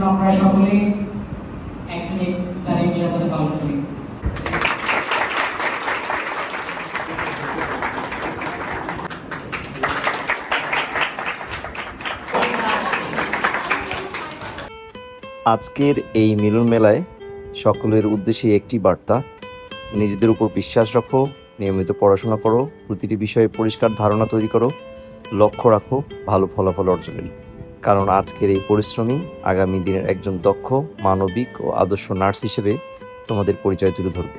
জন্য আপনারা সকলে 1 মিনিট দাঁড়িয়ে নিরাপদে পালন করি। আজকের এই মিলন মেলায় সকলের উদ্দেশ্যে একটি বার্তা: নিজেদের উপর বিশ্বাস রাখো, নিয়মিত পড়াশোনা করো, প্রতিটি বিষয়ে পরিষ্কার ধারণা তৈরি করো, লক্ষ্য রাখো ভালো ফলাফল অর্জনের। কারণ আজকের এই পরিশ্রমী আগামী দিনের একজন দক্ষ, মানবিক ও আদর্শ নার্স হিসেবে তোমাদের পরিচয় তুলে ধরবে।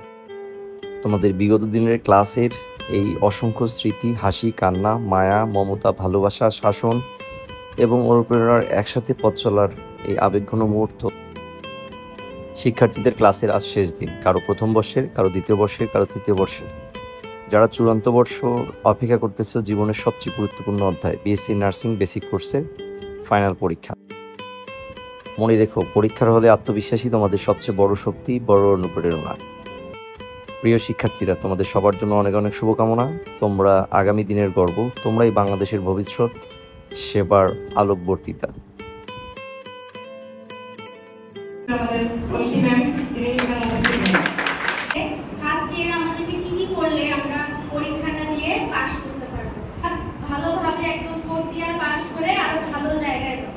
তোমাদের বিগত দিনের ক্লাসের এই অসংখ্য স্মৃতি, হাসি, কান্না, মায়া, মমতা, ভালোবাসা, শাসন এবং অনুপ্রেরণার একসাথে পথ চলার এই আবেগঘন মুহূর্ত। শিক্ষার্থীদের ক্লাসের আজ শেষ দিন, কারো প্রথম বর্ষের, কারো দ্বিতীয় বর্ষের, কারো তৃতীয় বর্ষের। যারা চূড়ান্ত বর্ষ অপেক্ষা করতেছে জীবনের সবচেয়ে গুরুত্বপূর্ণ অধ্যায়, বিএসসি নার্সিং বেসিক কোর্সের ফাইনাল পরীক্ষা। মনে রেখো, পরীক্ষার হলে আত্মবিশ্বাসী তোমাদের সবচেয়ে বড় শক্তি, বড় অনুপ্রেরণা। প্রিয় শিক্ষার্থীরা, তোমাদের সবার জন্য অনেক অনেক শুভকামনা। তোমরা আগামী দিনের গর্ব, তোমরাই বাংলাদেশের ভবিষ্যৎ, সেবার আলোকবর্তিতা। আমাদের রশ্মি ম্যাম তিনি এখানে উপস্থিত হন। ফার্স্ট ইয়ারে আমাদেরকে কি কি করলে আমরা পরীক্ষাটা দিয়ে পাস করতে পারবো, ভালোভাবে একদম ফোর্থ ইয়ার পাস করে আরো ভালো জায়গায় যাব।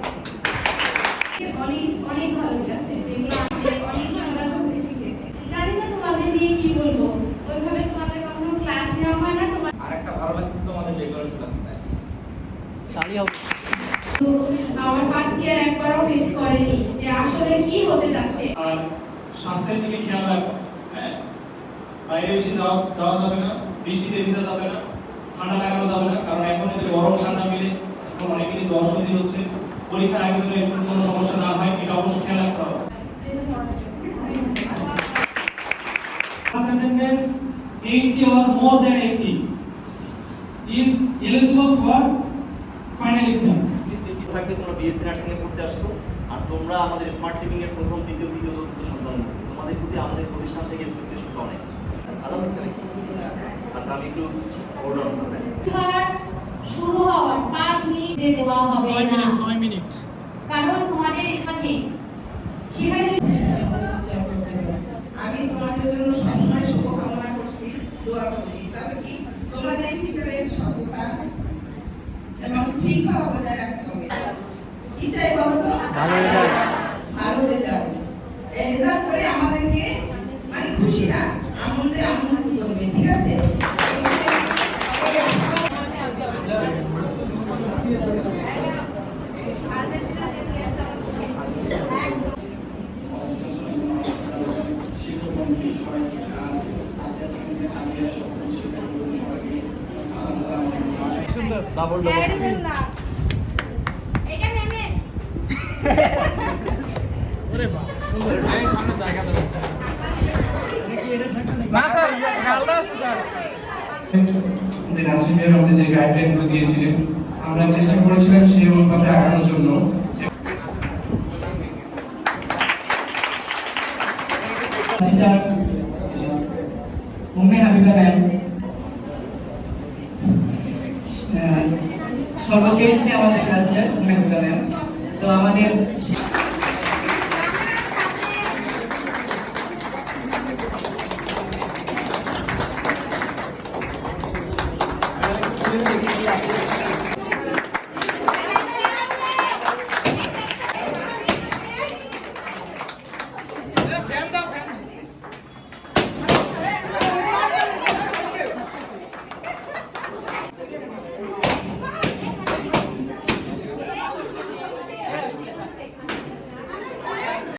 অনেক অনেক ভালো গেছে, যেগুলো আমাদের অনেক ভালোভাবে শিখিয়েছে। জানি না তোমাদের নিয়ে কি বলবো, ওইভাবে তোমাদের কখনো ক্লাস নেওয়া হয় না। তোমার আরেকটা ভালো লাগছে তোমাদের ডেকোরেশনটা আমার ফার্স্ট ইয়ার একবারও মিস করেনি যে আসলে কি হতে যাচ্ছে। আর স্বাস্থ্যের দিকে খেয়াল রাখো। বাইরে বেশি যাওয়া যাবে না, বৃষ্টিতে ভিজা যাবে না, ঠান্ডা লাগানো যাবে না, কারণ এখন যদি গরম ঠান্ডা মিলে এখন অনেকেরই জ্বর সর্দি হচ্ছে। পরীক্ষার আগে যেন একটু কোনো সমস্যা না হয়, এটা অবশ্যই খেয়াল রাখতে হবে। Attendance 80 or more than 80 is eligible for final exam. থাকবে তোমরা বিএসসি নার্সিং এ পড়তে আসছো, আর তোমরা আমাদের স্মার্ট লিভিং এর প্রথম, দ্বিতীয়, তৃতীয়, চতুর্থ সন্তান। তোমাদের প্রতি আমাদের প্রতিষ্ঠান থেকে এক্সপেকটেশন অনেক। আজান হচ্ছে নাকি? আচ্ছা, আমি একটু হোল্ড অন করবেন। শুরু হওয়ার 5 মিনিট দেওয়া হবে না, 9 মিনিট, কারণ তোমাদের কাছে সেখানে আমি তোমাদের জন্য সবসময় শুভকামনা করছি, দোয়া করছি। তবে কি তোমাদের ভিতরে সততা এবং শৃঙ্খলা বজায় রাখতে হবে। কি চাই বলতো? ভালো রেজাল্ট। ভালো রেজাল্ট। এই রেজাল্ট করে আমাদেরকে মানে খুশি না, আনন্দিত করবে, ঠিক আছে? ডাবল এটা নেবে ওরে বাহ, সুন্দর। এই সামনে জায়গা দাও। না স্যার, গালদা আছে স্যার। যে নাসিমের আমাদের যে গাইডলাইনগুলো দিয়েছিলেন, আমরা চেষ্টা করেছিলাম সেই অনুপাতে আগানোর জন্য। সর্বশেষ যে আমাদের কাছে তো আমাদের